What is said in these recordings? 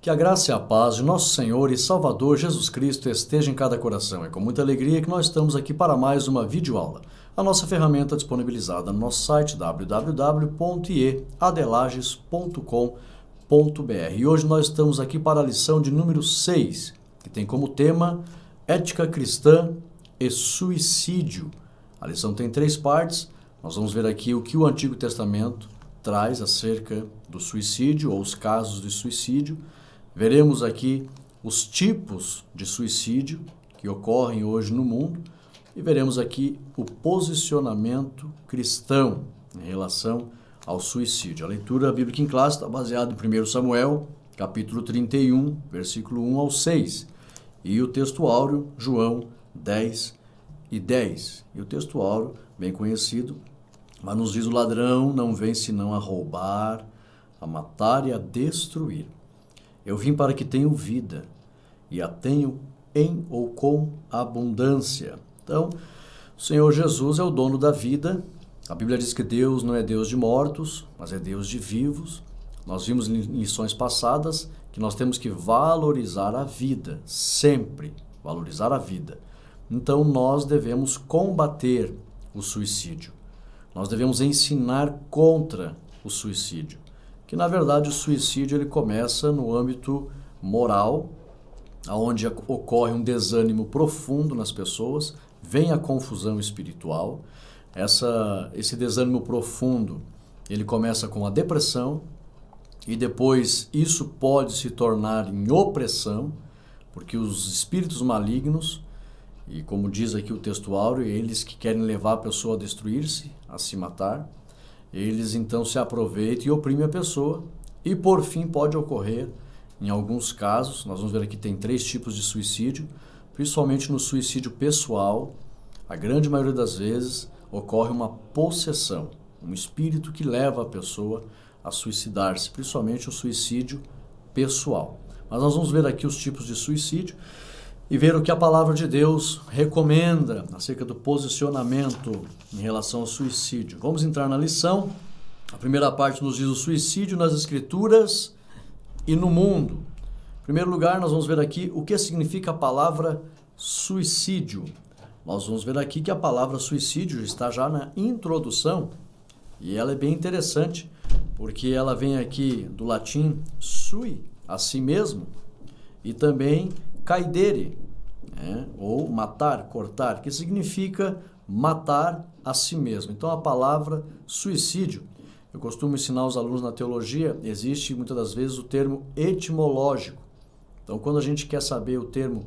Que a graça e a paz de nosso Senhor e Salvador Jesus Cristo esteja em cada coração. É com muita alegria que nós estamos aqui para mais uma videoaula. A nossa ferramenta disponibilizada no nosso site www.eadelages.com.br. E hoje nós estamos aqui para a lição de número 6, que tem como tema Ética Cristã e Suicídio. A lição tem 3 partes. Nós vamos ver aqui o que o Antigo Testamento traz acerca do suicídio ou os casos de suicídio. Veremos aqui os tipos de suicídio que ocorrem hoje no mundo e veremos aqui o posicionamento cristão em relação ao suicídio. A leitura bíblica em classe está baseada em 1 Samuel, capítulo 31, versículo 1 ao 6, e o texto áureo, João 10 e 10. E o texto áureo, bem conhecido, mas nos diz: o ladrão não vem senão a roubar, a matar e a destruir. Eu vim para que tenham vida, e a tenham em ou com abundância. Então, o Senhor Jesus é o dono da vida. A Bíblia diz que Deus não é Deus de mortos, mas é Deus de vivos. Nós vimos em lições passadas que nós temos que valorizar a vida, sempre valorizar a vida. Então, nós devemos combater o suicídio. Nós devemos ensinar contra o suicídio. Que na verdade o suicídio ele começa no âmbito moral, onde ocorre um desânimo profundo nas pessoas, vem a confusão espiritual. Esse desânimo profundo ele começa com a depressão e depois isso pode se tornar em opressão, porque os espíritos malignos, e como diz aqui o texto áureo, eles que querem levar a pessoa a destruir-se, a se matar, eles então se aproveitam e oprimem a pessoa. E por fim pode ocorrer, em alguns casos, nós vamos ver aqui tem 3 tipos de suicídio, principalmente no suicídio pessoal, a grande maioria das vezes ocorre uma possessão, um espírito que leva a pessoa a suicidar-se, principalmente o suicídio pessoal. Mas nós vamos ver aqui os tipos de suicídio e ver o que a palavra de Deus recomenda acerca do posicionamento em relação ao suicídio. Vamos entrar na lição. A primeira parte nos diz o suicídio nas Escrituras e no mundo. Em primeiro lugar, nós vamos ver aqui o que significa a palavra suicídio. Nós vamos ver aqui que a palavra suicídio está já na introdução e ela é bem interessante, porque ela vem aqui do latim sui, a si mesmo, e também caidere, ou matar, cortar, que significa matar a si mesmo. Então a palavra suicídio, eu costumo ensinar os alunos na teologia, existe muitas das vezes o termo etimológico. Então quando a gente quer saber o termo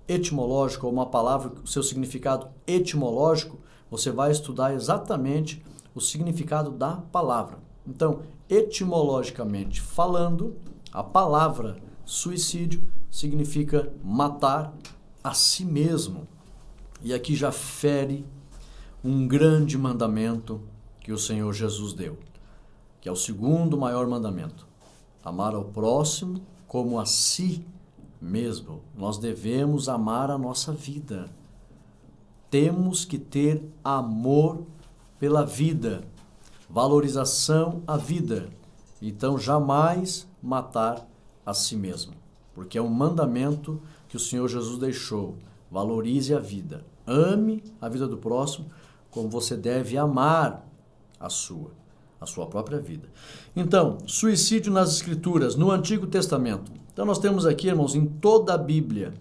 etimológico, ou uma palavra, o seu significado etimológico, você vai estudar exatamente o significado da palavra. Então, etimologicamente falando, a palavra suicídio significa matar a si mesmo. E aqui já fere um grande mandamento que o Senhor Jesus deu, que é o segundo maior mandamento: amar ao próximo como a si mesmo. Nós devemos amar a nossa vida. Temos que ter amor pela vida, valorização à vida. Então, jamais matar a si mesmo, porque é um mandamento que o Senhor Jesus deixou. Valorize a vida. Ame a vida do próximo como você deve amar a sua própria vida. Então, suicídio nas Escrituras, no Antigo Testamento. Então, nós temos aqui, irmãos, em toda a Bíblia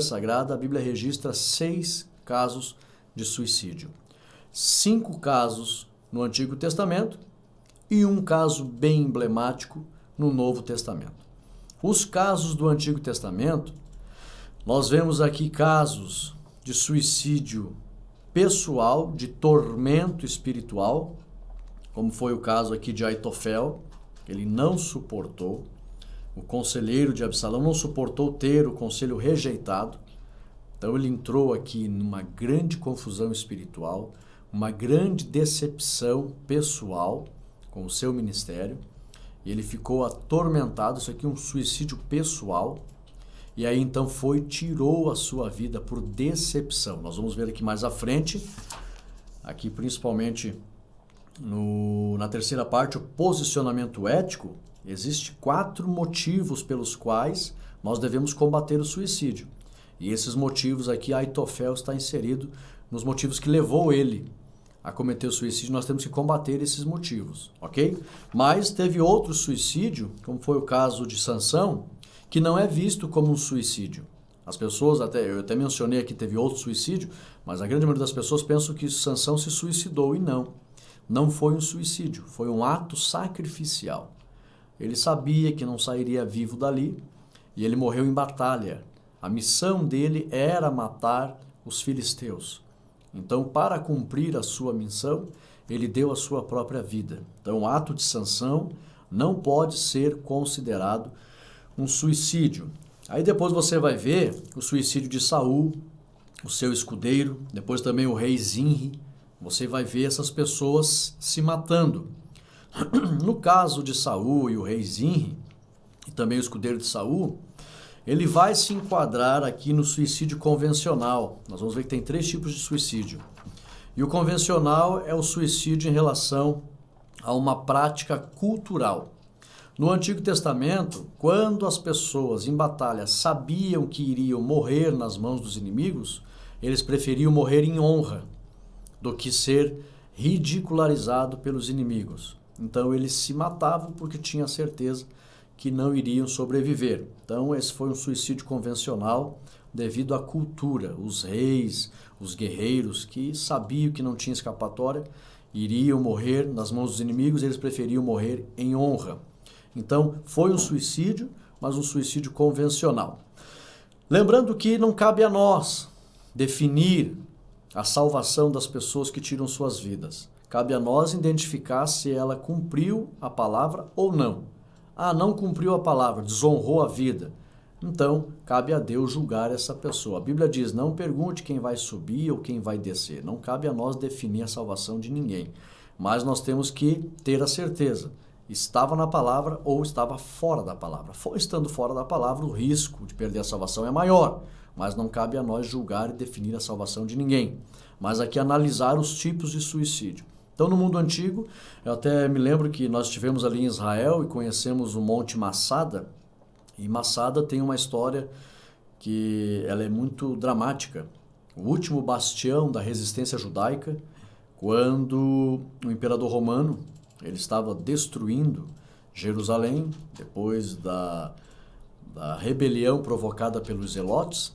Sagrada, a Bíblia registra 6 casos de suicídio. 5 casos no Antigo Testamento e um caso bem emblemático no Novo Testamento. Os casos do Antigo Testamento, nós vemos aqui casos de suicídio pessoal, de tormento espiritual, como foi o caso aqui de Aitofel. Ele não suportou, o conselheiro de Absalão não suportou ter o conselho rejeitado, então ele entrou aqui numa grande confusão espiritual, uma grande decepção pessoal com o seu ministério, e ele ficou atormentado. Isso aqui é um suicídio pessoal, e aí então tirou a sua vida por decepção. Nós vamos ver aqui mais à frente, aqui principalmente na terceira parte, o posicionamento ético, Existem 4 motivos pelos quais nós devemos combater o suicídio. E esses motivos aqui, Aitofel está inserido nos motivos que levou ele a cometer o suicídio. Nós temos que combater esses motivos, ok? Mas teve outro suicídio, como foi o caso de Sansão, que não é visto como um suicídio. As pessoas, eu até mencionei aqui, teve outro suicídio, mas a grande maioria das pessoas pensam que Sansão se suicidou e não foi um suicídio, foi um ato sacrificial. Ele sabia que não sairia vivo dali e ele morreu em batalha. A missão dele era matar os filisteus. Então, para cumprir a sua missão, ele deu a sua própria vida. Então, o ato de Sansão não pode ser considerado um suicídio. Aí depois você vai ver o suicídio de Saul, o seu escudeiro, depois também o rei Zinri. Você vai ver essas pessoas se matando. No caso de Saul e o rei Zinri, e também o escudeiro de Saul, ele vai se enquadrar aqui no suicídio convencional. Nós vamos ver que tem 3 tipos de suicídio. E o convencional é o suicídio em relação a uma prática cultural. No Antigo Testamento, quando as pessoas em batalha sabiam que iriam morrer nas mãos dos inimigos, eles preferiam morrer em honra do que ser ridicularizado pelos inimigos. Então eles se matavam porque tinham certeza que não iriam sobreviver. Então esse foi um suicídio convencional devido à cultura. Os reis, os guerreiros que sabiam que não tinha escapatória, iriam morrer nas mãos dos inimigos, eles preferiam morrer em honra. Então foi um suicídio, mas um suicídio convencional. Lembrando que não cabe a nós definir a salvação das pessoas que tiram suas vidas. Cabe a nós identificar se ela cumpriu a palavra ou não. Ah, não cumpriu a palavra, desonrou a vida. Então, cabe a Deus julgar essa pessoa. A Bíblia diz, não pergunte quem vai subir ou quem vai descer. Não cabe a nós definir a salvação de ninguém. Mas nós temos que ter a certeza. Estava na palavra ou estava fora da palavra. Estando fora da palavra, o risco de perder a salvação é maior. Mas não cabe a nós julgar e definir a salvação de ninguém. Mas aqui analisar os tipos de suicídio. Então, no mundo antigo, eu até me lembro que nós estivemos ali em Israel e conhecemos o Monte Massada. E Massada tem uma história que ela é muito dramática. O último bastião da resistência judaica, quando o imperador romano ele estava destruindo Jerusalém, depois da rebelião provocada pelos zelotes.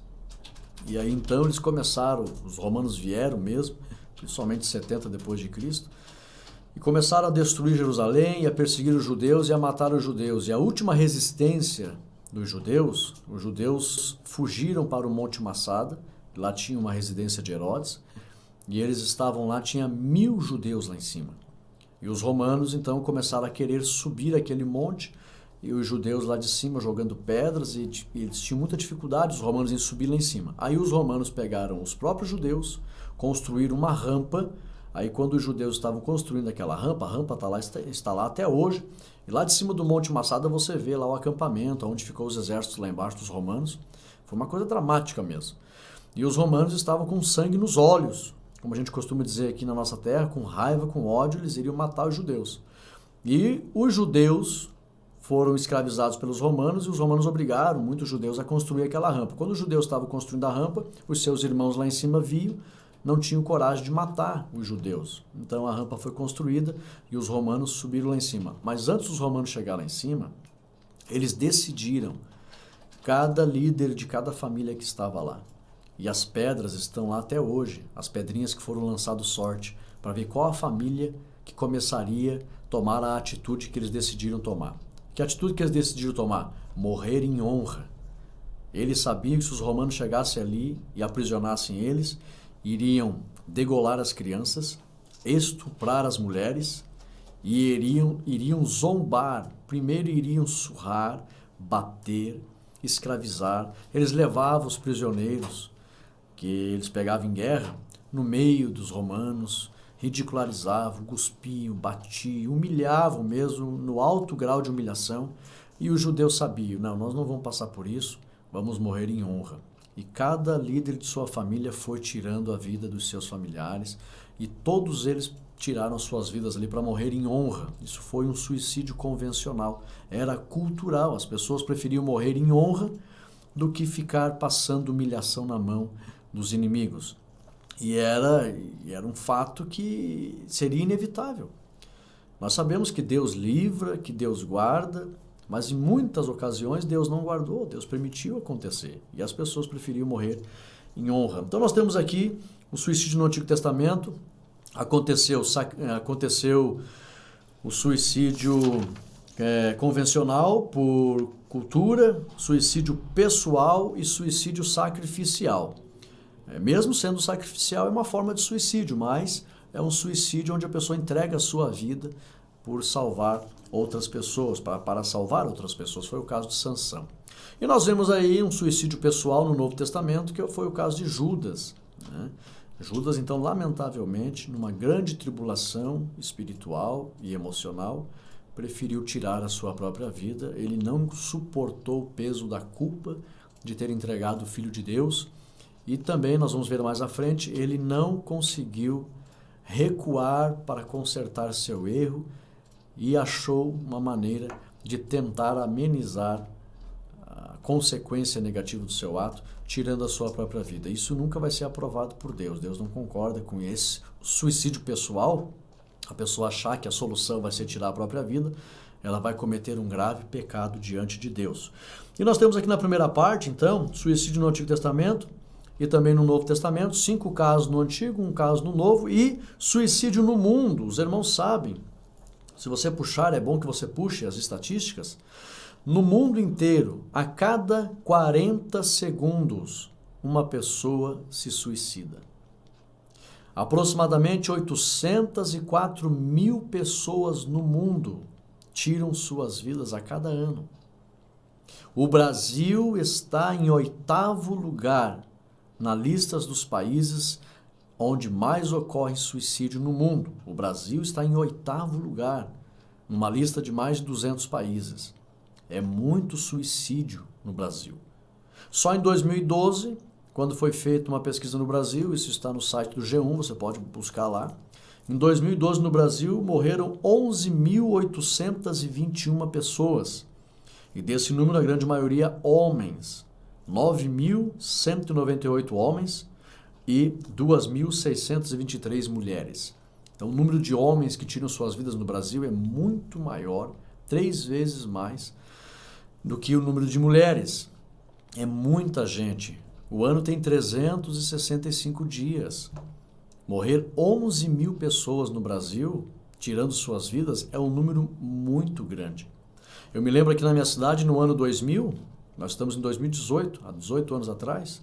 E aí então eles começaram, os romanos vieram mesmo, principalmente 70 depois de Cristo, e começaram a destruir Jerusalém, e a perseguir os judeus e a matar os judeus. E a última resistência dos judeus, os judeus fugiram para o Monte Massada, lá tinha uma residência de Herodes, e eles estavam lá, tinha 1000 judeus lá em cima. E os romanos então começaram a querer subir aquele monte, e os judeus lá de cima jogando pedras, e eles tinham muita dificuldade, os romanos, em subir lá em cima. Aí os romanos pegaram os próprios judeus, construíram uma rampa. Aí quando os judeus estavam construindo aquela rampa, a rampa está lá até hoje, e lá de cima do Monte Massada você vê lá o acampamento, onde ficou os exércitos lá embaixo dos romanos. Foi uma coisa dramática mesmo. E os romanos estavam com sangue nos olhos, como a gente costuma dizer aqui na nossa terra, com raiva, com ódio, eles iriam matar os judeus. E os judeus foram escravizados pelos romanos, e os romanos obrigaram muitos judeus a construir aquela rampa. Quando os judeus estavam construindo a rampa, os seus irmãos lá em cima viam, não tinham coragem de matar os judeus. Então a rampa foi construída e os romanos subiram lá em cima. Mas antes dos romanos chegar lá em cima, eles decidiram, cada líder de cada família que estava lá. E as pedras estão lá até hoje, as pedrinhas que foram lançadas sorte, para ver qual a família que começaria a tomar a atitude que eles decidiram tomar. Que atitude que eles decidiram tomar? Morrer em honra. Eles sabiam que se os romanos chegassem ali e aprisionassem eles, iriam degolar as crianças, estuprar as mulheres e iriam zombar. Primeiro iriam surrar, bater, escravizar. Eles levavam os prisioneiros que eles pegavam em guerra no meio dos romanos, ridicularizavam, cuspiam, batiam, humilhavam mesmo, no alto grau de humilhação. E os judeus sabiam, não, nós não vamos passar por isso, vamos morrer em honra. E cada líder de sua família foi tirando a vida dos seus familiares, e todos eles tiraram suas vidas ali para morrer em honra. Isso foi um suicídio convencional, era cultural, as pessoas preferiam morrer em honra do que ficar passando humilhação na mão dos inimigos. E era um fato que seria inevitável. Nós sabemos que Deus livra, que Deus guarda, mas em muitas ocasiões Deus não guardou, Deus permitiu acontecer. E as pessoas preferiam morrer em honra. Então nós temos aqui o suicídio no Antigo Testamento. Aconteceu o suicídio convencional por cultura, suicídio pessoal e suicídio sacrificial. Mesmo sendo sacrificial, é uma forma de suicídio, mas é um suicídio onde a pessoa entrega a sua vida por salvar outras pessoas, para salvar outras pessoas. Foi o caso de Sansão. E nós vemos aí um suicídio pessoal no Novo Testamento, que foi o caso de Judas, né? Judas, então, lamentavelmente, numa grande tribulação espiritual e emocional, preferiu tirar a sua própria vida. Ele não suportou o peso da culpa de ter entregado o Filho de Deus. E também, nós vamos ver mais à frente, ele não conseguiu recuar para consertar seu erro e achou uma maneira de tentar amenizar a consequência negativa do seu ato, tirando a sua própria vida. Isso nunca vai ser aprovado por Deus. Deus não concorda com esse suicídio pessoal. A pessoa achar que a solução vai ser tirar a própria vida, ela vai cometer um grave pecado diante de Deus. E nós temos aqui na primeira parte, então, suicídio no Antigo Testamento e também no Novo Testamento, 5 casos no Antigo, 1 caso no Novo, e suicídio no mundo. Os irmãos sabem, se você puxar, é bom que você puxe as estatísticas, no mundo inteiro, a cada 40 segundos, uma pessoa se suicida. Aproximadamente 804 mil pessoas no mundo tiram suas vidas a cada ano. O Brasil está em 8º lugar na lista dos países onde mais ocorre suicídio no mundo. O Brasil está em 8º lugar, numa lista de mais de 200 países. É muito suicídio no Brasil. Só em 2012, quando foi feita uma pesquisa no Brasil, isso está no site do G1, você pode buscar lá. Em 2012, no Brasil, morreram 11.821 pessoas. E desse número, a grande maioria, homens. 9.198 homens e 2.623 mulheres. Então, o número de homens que tiram suas vidas no Brasil é muito maior, 3 vezes mais, do que o número de mulheres. É muita gente. O ano tem 365 dias. Morrer 11 mil pessoas no Brasil, tirando suas vidas, é um número muito grande. Eu me lembro aqui na minha cidade, no ano 2000, nós estamos em 2018, há 18 anos atrás,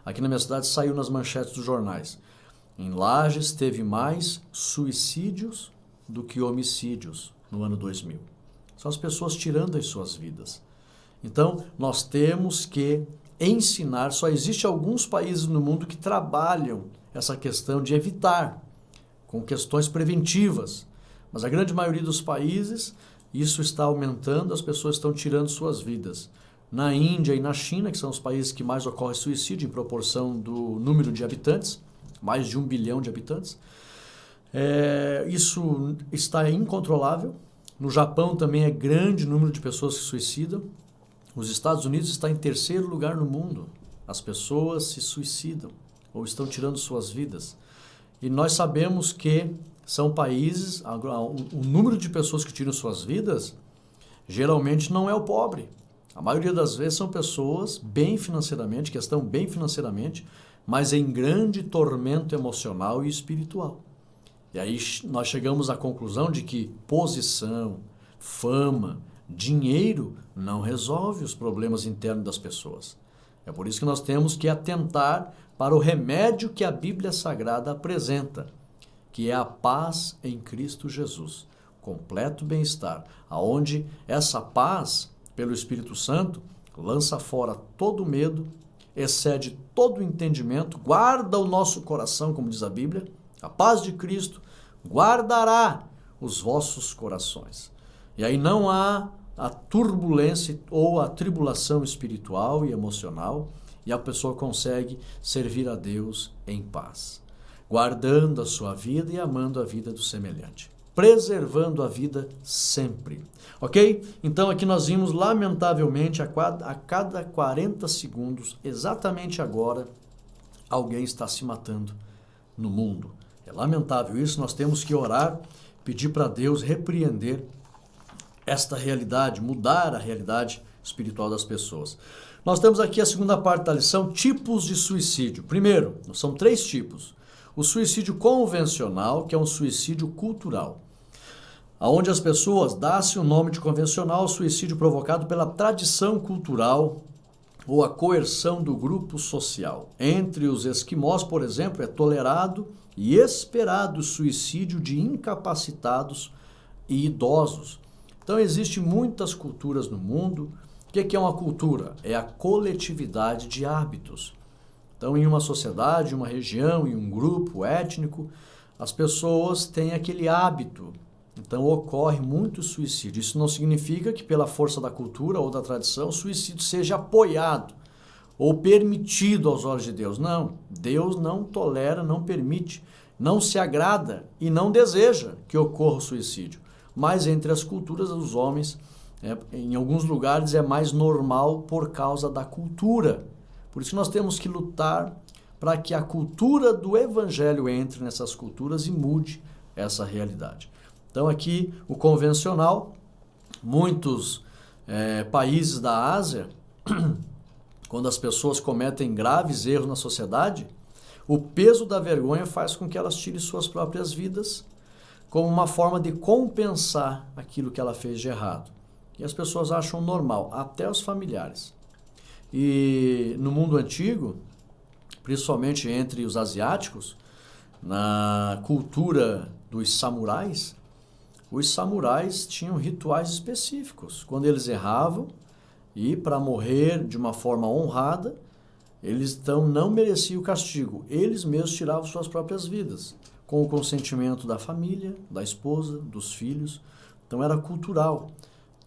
aqui na minha cidade saiu nas manchetes dos jornais. Em Lages teve mais suicídios do que homicídios no ano 2000. São as pessoas tirando as suas vidas. Então, nós temos que ensinar. Só existe alguns países no mundo que trabalham essa questão de evitar, com questões preventivas. Mas a grande maioria dos países, isso está aumentando, as pessoas estão tirando suas vidas. Na Índia e na China, que são os países que mais ocorre suicídio em proporção do número de habitantes, mais de 1 bilhão de habitantes, isso está incontrolável. No Japão também é grande o número de pessoas que se suicidam. Os Estados Unidos está em 3º lugar no mundo. As pessoas se suicidam ou estão tirando suas vidas. E nós sabemos que são países, o número de pessoas que tiram suas vidas geralmente não é o pobre. A maioria das vezes são pessoas bem financeiramente, que estão bem financeiramente, mas em grande tormento emocional e espiritual. E aí nós chegamos à conclusão de que posição, fama, dinheiro não resolve os problemas internos das pessoas. É por isso que nós temos que atentar para o remédio que a Bíblia Sagrada apresenta, que é a paz em Cristo Jesus, completo bem-estar, aonde essa paz, pelo Espírito Santo, lança fora todo medo, excede todo entendimento, guarda o nosso coração, como diz a Bíblia, a paz de Cristo guardará os vossos corações. E aí não há a turbulência ou a tribulação espiritual e emocional, e a pessoa consegue servir a Deus em paz. guardando a sua vida e amando a vida do semelhante, preservando a vida sempre. Ok? Então aqui nós vimos, lamentavelmente, a cada 40 segundos, exatamente agora, alguém está se matando no mundo. É lamentável isso, nós temos que orar, pedir para Deus repreender esta realidade, mudar a realidade espiritual das pessoas. Nós temos aqui a segunda parte da lição, tipos de suicídio. Primeiro, são 3 tipos. O suicídio convencional, que é um suicídio cultural, onde as pessoas dão-se o nome de convencional, suicídio provocado pela tradição cultural ou a coerção do grupo social. Entre os esquimós, por exemplo, é tolerado e esperado o suicídio de incapacitados e idosos. Então, existem muitas culturas no mundo. O que é uma cultura? É a coletividade de hábitos. Então, em uma sociedade, uma região, em um grupo étnico, as pessoas têm aquele hábito. Então, ocorre muito suicídio. Isso não significa que, pela força da cultura ou da tradição, o suicídio seja apoiado ou permitido aos olhos de Deus. Não, Deus não tolera, não permite, não se agrada e não deseja que ocorra o suicídio. Mas entre as culturas dos homens, em alguns lugares é mais normal por causa da cultura. Por isso nós temos que lutar para que a cultura do evangelho entre nessas culturas e mude essa realidade. Então aqui o convencional, muitos países da Ásia, quando as pessoas cometem graves erros na sociedade, o peso da vergonha faz com que elas tirem suas próprias vidas como uma forma de compensar aquilo que ela fez de errado. E as pessoas acham normal, até os familiares. E no mundo antigo, principalmente entre os asiáticos, na cultura dos samurais, os samurais tinham rituais específicos. Quando eles erravam, e para morrer de uma forma honrada, eles então não mereciam o castigo. Eles mesmos tiravam suas próprias vidas, com o consentimento da família, da esposa, dos filhos. Então era cultural.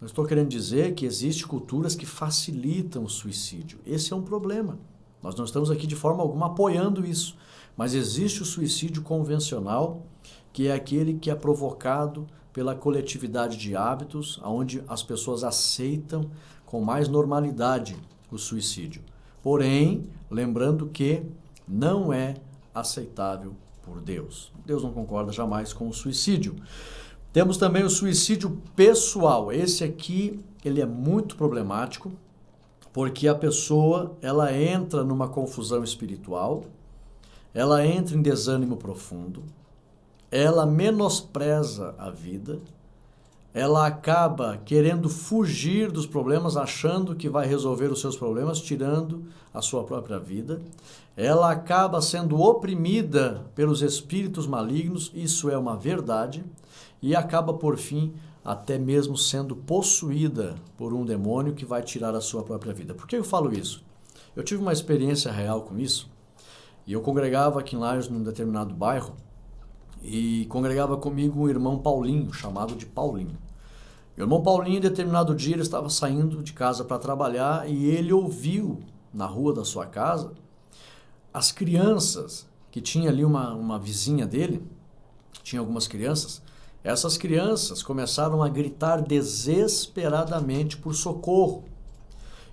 Eu estou querendo dizer que existem culturas que facilitam o suicídio. Esse é um problema. Nós não estamos aqui de forma alguma apoiando isso. Mas existe o suicídio convencional, que é aquele que é provocado pela coletividade de hábitos, onde as pessoas aceitam com mais normalidade o suicídio. Porém, lembrando que não é aceitável por Deus. Deus não concorda jamais com o suicídio. Temos também o suicídio pessoal. Esse aqui, ele é muito problemático, porque a pessoa, ela entra numa confusão espiritual, ela entra em desânimo profundo, ela menospreza a vida, ela acaba querendo fugir dos problemas, achando que vai resolver os seus problemas, tirando a sua própria vida. Ela acaba sendo oprimida pelos espíritos malignos, isso é uma verdade, e acaba, por fim, até mesmo sendo possuída por um demônio que vai tirar a sua própria vida. Por que eu falo isso? Eu tive uma experiência real com isso, e eu congregava aqui em Lages, num determinado bairro, e congregava comigo um irmão Paulinho, chamado de Paulinho. O irmão Paulinho, em determinado dia, ele estava saindo de casa para trabalhar e ele ouviu, na rua da sua casa, as crianças, que tinha ali uma vizinha dele, tinha algumas crianças, essas crianças começaram a gritar desesperadamente por socorro.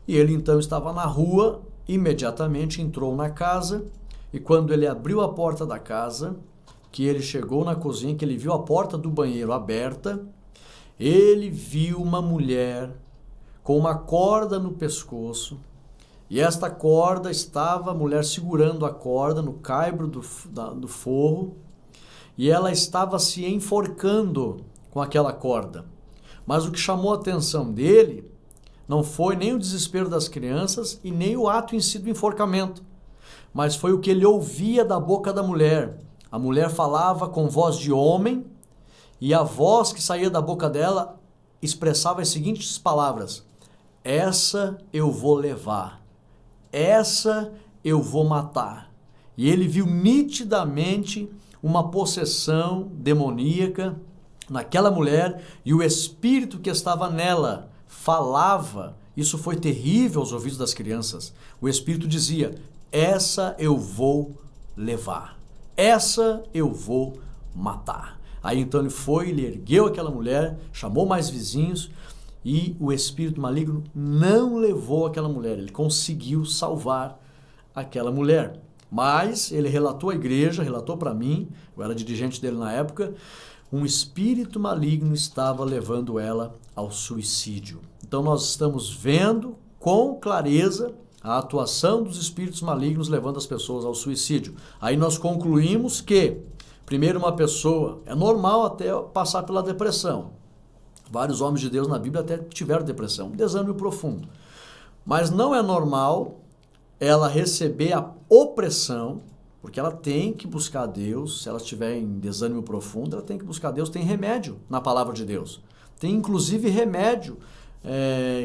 E ele então estava na rua, imediatamente entrou na casa, e quando ele abriu a porta da casa, que ele chegou na cozinha, que ele viu a porta do banheiro aberta, ele viu uma mulher com uma corda no pescoço, e esta corda estava, a mulher segurando a corda no caibro do forro, e ela estava se enforcando com aquela corda. Mas o que chamou a atenção dele não foi nem o desespero das crianças e nem o ato em si do enforcamento, mas foi o que ele ouvia da boca da mulher. A mulher falava com voz de homem e a voz que saía da boca dela expressava as seguintes palavras: essa eu vou levar, essa eu vou matar. E ele viu nitidamente uma possessão demoníaca naquela mulher e o espírito que estava nela falava. Isso foi terrível aos ouvidos das crianças. O espírito dizia: essa eu vou levar, essa eu vou matar. Aí então ele foi, ele ergueu aquela mulher, chamou mais vizinhos e o espírito maligno não levou aquela mulher. Ele conseguiu salvar aquela mulher. Mas ele relatou à igreja, relatou para mim, eu era dirigente dele na época, um espírito maligno estava levando ela ao suicídio. Então nós estamos vendo com clareza a atuação dos espíritos malignos levando as pessoas ao suicídio. Aí nós concluímos que, primeiro, uma pessoa, é normal até passar pela depressão. Vários homens de Deus na Bíblia até tiveram depressão, desânimo profundo. Mas não é normal ela receber a opressão, porque ela tem que buscar Deus. Se ela estiver em desânimo profundo, ela tem que buscar Deus. Tem remédio na palavra de Deus. Tem inclusive remédio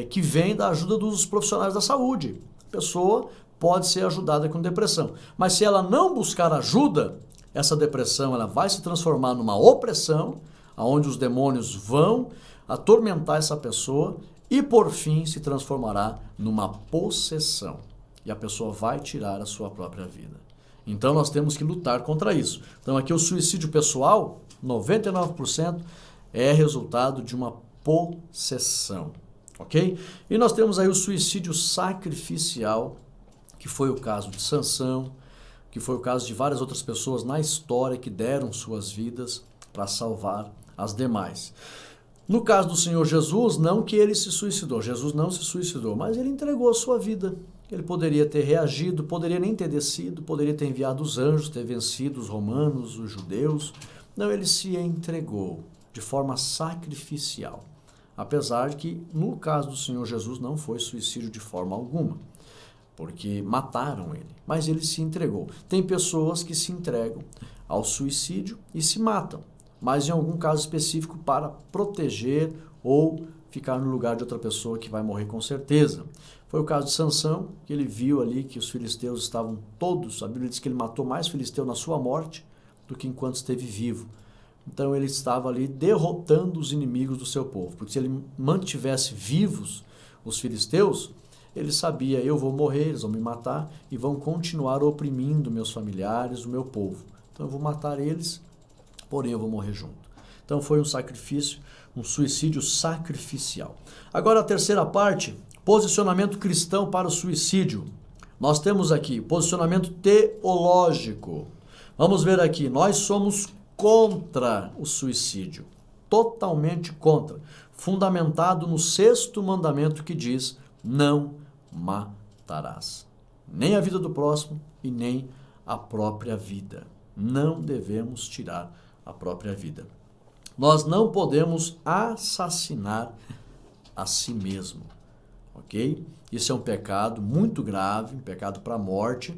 que vem da ajuda dos profissionais da saúde. A pessoa pode ser ajudada com depressão. Mas se ela não buscar ajuda, essa depressão ela vai se transformar numa opressão, onde os demônios vão atormentar essa pessoa e, por fim, se transformará numa possessão. E a pessoa vai tirar a sua própria vida. Então, nós temos que lutar contra isso. Então, aqui o suicídio pessoal, 99% é resultado de uma possessão. Ok? E nós temos aí o suicídio sacrificial, que foi o caso de Sansão, que foi o caso de várias outras pessoas na história que deram suas vidas para salvar as demais. No caso do Senhor Jesus, não que ele se suicidou. Jesus não se suicidou, mas ele entregou a sua vida. Ele poderia ter reagido, poderia nem ter descido, poderia ter enviado os anjos, ter vencido os romanos, os judeus. Não, ele se entregou de forma sacrificial. Apesar de que, no caso do Senhor Jesus, não foi suicídio de forma alguma, porque mataram ele, mas ele se entregou. Tem pessoas que se entregam ao suicídio e se matam, mas em algum caso específico para proteger ou ficar no lugar de outra pessoa que vai morrer com certeza. Foi o caso de Sansão, que ele viu ali que os filisteus estavam todos, a Bíblia diz que ele matou mais filisteu na sua morte do que enquanto esteve vivo. Então ele estava ali derrotando os inimigos do seu povo, porque se ele mantivesse vivos os filisteus, ele sabia, eu vou morrer, eles vão me matar e vão continuar oprimindo meus familiares, o meu povo. Então eu vou matar eles, porém eu vou morrer junto. Então foi um sacrifício, um suicídio sacrificial. Agora a terceira parte, posicionamento cristão para o suicídio. Nós temos aqui posicionamento teológico. Vamos ver aqui, nós somos contra o suicídio, totalmente contra, fundamentado no 6º mandamento que diz, não matarás, nem a vida do próximo e nem a própria vida. Não devemos tirar a própria vida. Nós não podemos assassinar a si mesmo, ok? Isso é um pecado muito grave, um pecado para a morte,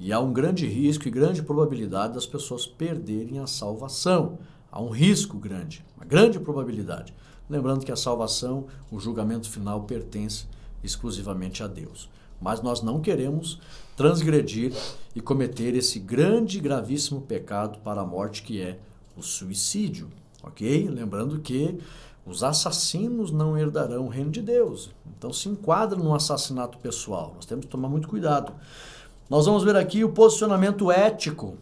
e há um grande risco e grande probabilidade das pessoas perderem a salvação. Há um risco grande, uma grande probabilidade. Lembrando que a salvação, o julgamento final pertence exclusivamente a Deus. Mas nós não queremos transgredir e cometer esse grande e gravíssimo pecado para a morte que é o suicídio, ok? Lembrando que os assassinos não herdarão o reino de Deus. Então se enquadra num assassinato pessoal. Nós temos que tomar muito cuidado. Nós vamos ver aqui o posicionamento ético.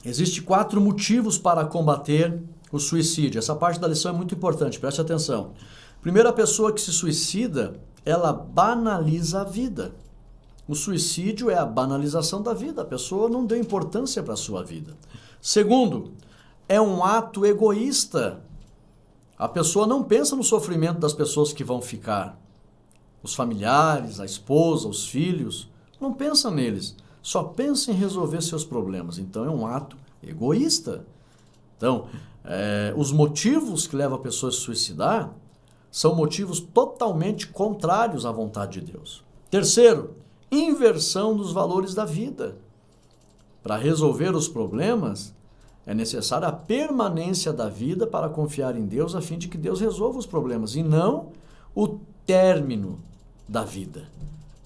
Existem 4 motivos para combater o suicídio. Essa parte da lição é muito importante, preste atenção. Primeiro, a pessoa que se suicida, ela banaliza a vida. O suicídio é a banalização da vida. A pessoa não deu importância para a sua vida. Segundo, é um ato egoísta. A pessoa não pensa no sofrimento das pessoas que vão ficar. Os familiares, a esposa, os filhos, não pensa neles. Só pensa em resolver seus problemas. Então é um ato egoísta. Então, os motivos que levam a pessoa a se suicidar são motivos totalmente contrários à vontade de Deus. Terceiro, inversão dos valores da vida. Para resolver os problemas, é necessária a permanência da vida para confiar em Deus, a fim de que Deus resolva os problemas, e não o término da vida.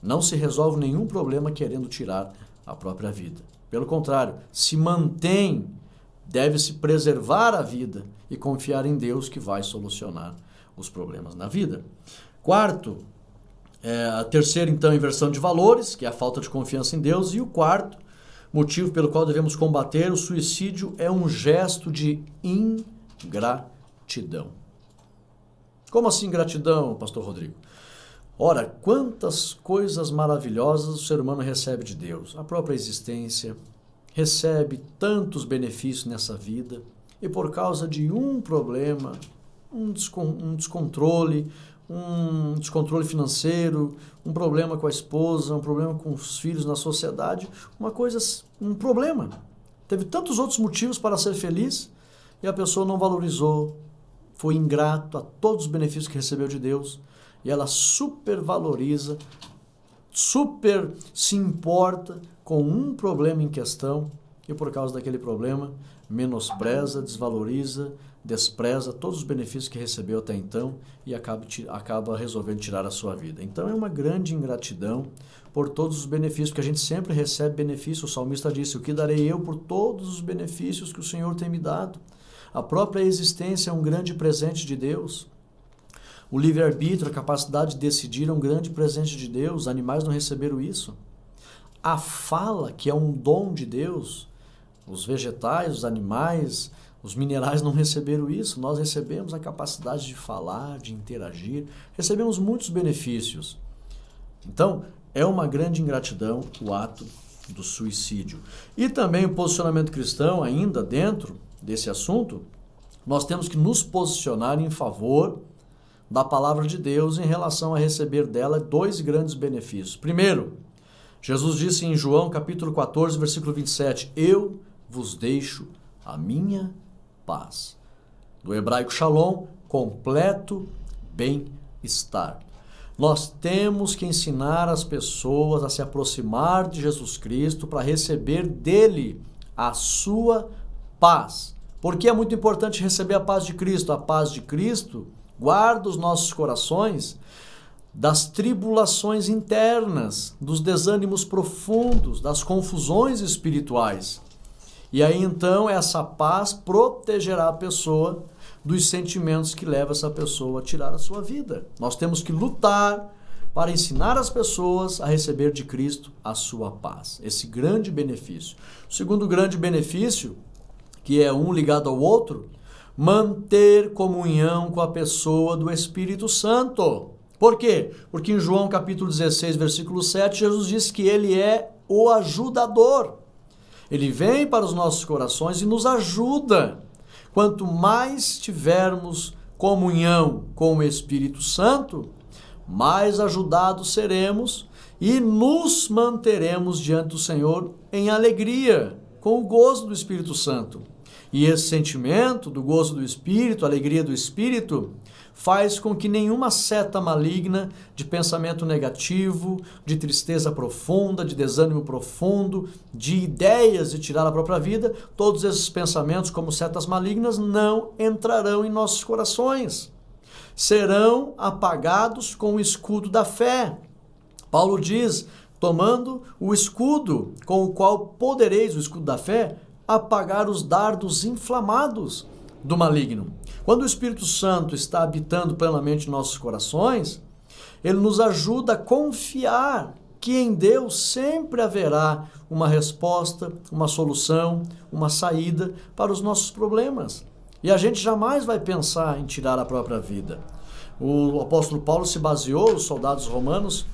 Não se resolve nenhum problema querendo tirar a própria vida. Pelo contrário, se mantém, deve-se preservar a vida e confiar em Deus que vai solucionar os problemas na vida. Quarto, a terceira, então, inversão de valores, que é a falta de confiança em Deus. E o quarto, motivo pelo qual devemos combater o suicídio é um gesto de ingratidão. Como assim ingratidão, pastor Rodrigo? Ora, quantas coisas maravilhosas o ser humano recebe de Deus. A própria existência, recebe tantos benefícios nessa vida, e por causa de um problema, um descontrole financeiro, um problema com a esposa, um problema com os filhos na sociedade, um problema. Teve tantos outros motivos para ser feliz e a pessoa não valorizou, foi ingrato a todos os benefícios que recebeu de Deus e ela supervaloriza, super se importa com um problema em questão e por causa daquele problema menospreza, desvaloriza, despreza todos os benefícios que recebeu até então e acaba resolvendo tirar a sua vida. Então é uma grande ingratidão por todos os benefícios, porque a gente sempre recebe benefícios. O salmista disse: o que darei eu por todos os benefícios que o Senhor tem me dado? A própria existência é um grande presente de Deus. O livre-arbítrio, a capacidade de decidir é um grande presente de Deus. Os animais não receberam isso. A fala, que é um dom de Deus, os vegetais, os animais, os minerais não receberam isso. Nós recebemos a capacidade de falar, de interagir, recebemos muitos benefícios. Então, é uma grande ingratidão o ato do suicídio. E também o posicionamento cristão, ainda dentro desse assunto, nós temos que nos posicionar em favor da palavra de Deus em relação a receber dela dois grandes benefícios. Primeiro, Jesus disse em João capítulo 14, versículo 27, eu vos deixo a minha paz. Do hebraico shalom, completo bem-estar. Nós temos que ensinar as pessoas a se aproximar de Jesus Cristo para receber dele a sua paz. Porque é muito importante receber a paz de Cristo. A paz de Cristo guarda os nossos corações das tribulações internas, dos desânimos profundos, das confusões espirituais. E aí então essa paz protegerá a pessoa dos sentimentos que levam essa pessoa a tirar a sua vida. Nós temos que lutar para ensinar as pessoas a receber de Cristo a sua paz. Esse grande benefício. O segundo grande benefício, que é um ligado ao outro, manter comunhão com a pessoa do Espírito Santo. Por quê? Porque em João capítulo 16, versículo 7, Jesus diz que ele é o ajudador. Ele vem para os nossos corações e nos ajuda. Quanto mais tivermos comunhão com o Espírito Santo, mais ajudados seremos e nos manteremos diante do Senhor em alegria, com o gozo do Espírito Santo. E esse sentimento do gozo do Espírito, alegria do Espírito, faz com que nenhuma seta maligna de pensamento negativo, de tristeza profunda, de desânimo profundo, de ideias de tirar a própria vida, todos esses pensamentos como setas malignas não entrarão em nossos corações. Serão apagados com o escudo da fé. Paulo diz, tomando o escudo com o qual podereis, o escudo da fé, apagar os dardos inflamados do maligno. Quando o Espírito Santo está habitando plenamente nossos corações, ele nos ajuda a confiar que em Deus sempre haverá uma resposta, uma solução, uma saída para os nossos problemas. E a gente jamais vai pensar em tirar a própria vida. O apóstolo Paulo se baseou, os soldados romanos,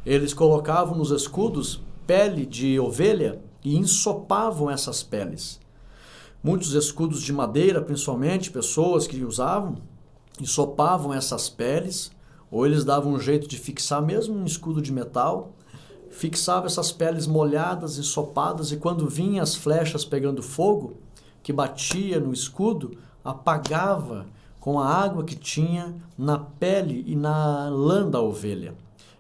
eles colocavam nos escudos pele de ovelha e ensopavam essas peles. Muitos escudos de madeira, principalmente, pessoas que usavam, ensopavam essas peles, ou eles davam um jeito de fixar mesmo um escudo de metal, fixavam essas peles molhadas, ensopadas, e quando vinham as flechas pegando fogo, que batia no escudo, apagava com a água que tinha na pele e na lã da ovelha.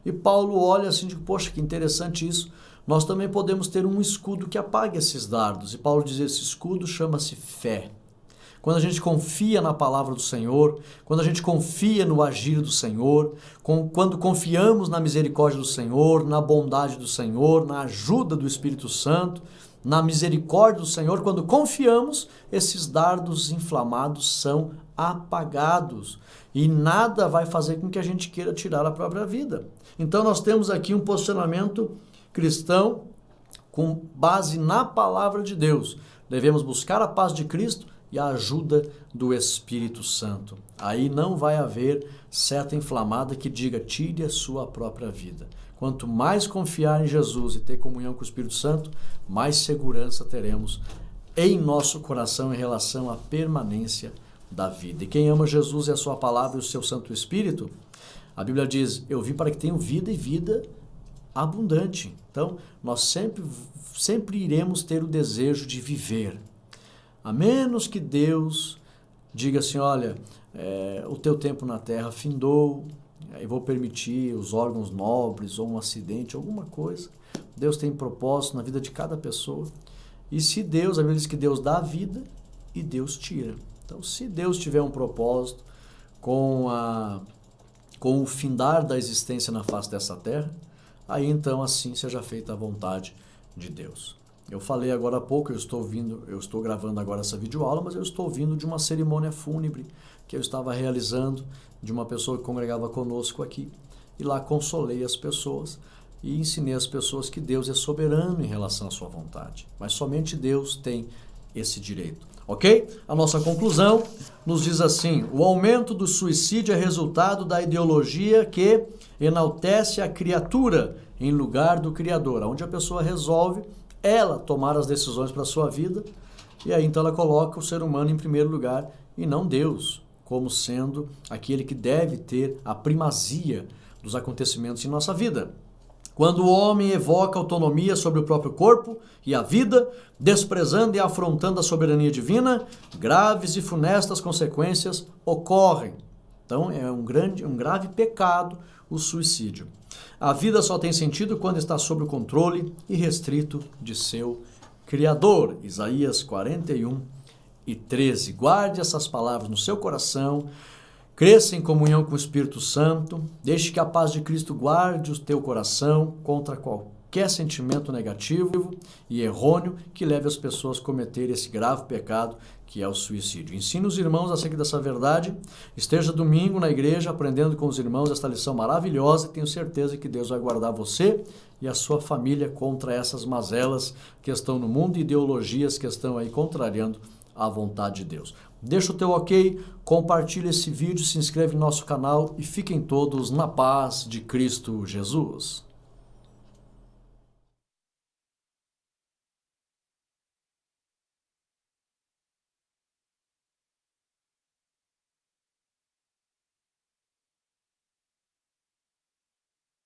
E Paulo olha assim e diz, poxa, que interessante isso. Nós também podemos ter um escudo que apague esses dardos. E Paulo diz, esse escudo chama-se fé. Quando a gente confia na palavra do Senhor, quando a gente confia no agir do Senhor, quando confiamos na misericórdia do Senhor, na bondade do Senhor, na ajuda do Espírito Santo, na misericórdia do Senhor, quando confiamos, esses dardos inflamados são apagados. E nada vai fazer com que a gente queira tirar a própria vida. Então nós temos aqui um posicionamento cristão com base na palavra de Deus. Devemos buscar a paz de Cristo e a ajuda do Espírito Santo. Aí não vai haver seta inflamada que diga tire a sua própria vida. Quanto mais confiar em Jesus e ter comunhão com o Espírito Santo, mais segurança teremos em nosso coração em relação à permanência da vida. E quem ama Jesus e a sua palavra e o seu Santo Espírito, a Bíblia diz, eu vim para que tenham vida e vida abundante. Então, nós sempre iremos ter o desejo de viver. A menos que Deus diga assim, olha, o teu tempo na terra findou, eu vou permitir os órgãos nobres ou um acidente, alguma coisa. Deus tem propósito na vida de cada pessoa. E se Deus, a Bíblia diz que Deus dá a vida e Deus tira. Então, se Deus tiver um propósito com o findar da existência na face dessa terra, aí então assim seja feita a vontade de Deus. Eu falei agora há pouco, eu estou gravando agora essa videoaula, mas eu estou vindo de uma cerimônia fúnebre que eu estava realizando de uma pessoa que congregava conosco aqui. E lá consolei as pessoas e ensinei as pessoas que Deus é soberano em relação à sua vontade. Mas somente Deus tem esse direito. Ok? A nossa conclusão nos diz assim, o aumento do suicídio é resultado da ideologia que enaltece a criatura em lugar do Criador, onde a pessoa resolve ela tomar as decisões para a sua vida, e aí então ela coloca o ser humano em primeiro lugar e não Deus, como sendo aquele que deve ter a primazia dos acontecimentos em nossa vida. Quando o homem evoca autonomia sobre o próprio corpo e a vida, desprezando e afrontando a soberania divina, graves e funestas consequências ocorrem. Então é um grave pecado o suicídio. A vida só tem sentido quando está sob o controle irrestrito de seu Criador. Isaías 41:13. Guarde essas palavras no seu coração, cresça em comunhão com o Espírito Santo, deixe que a paz de Cristo guarde o teu coração contra qualquer sentimento negativo e errôneo que leve as pessoas a cometer esse grave pecado que é o suicídio. Ensine os irmãos acerca dessa verdade. Esteja domingo na igreja aprendendo com os irmãos esta lição maravilhosa e tenho certeza que Deus vai guardar você e a sua família contra essas mazelas que estão no mundo e ideologias que estão aí contrariando a vontade de Deus. Deixa o teu ok, compartilha esse vídeo, se inscreve no nosso canal e fiquem todos na paz de Cristo Jesus.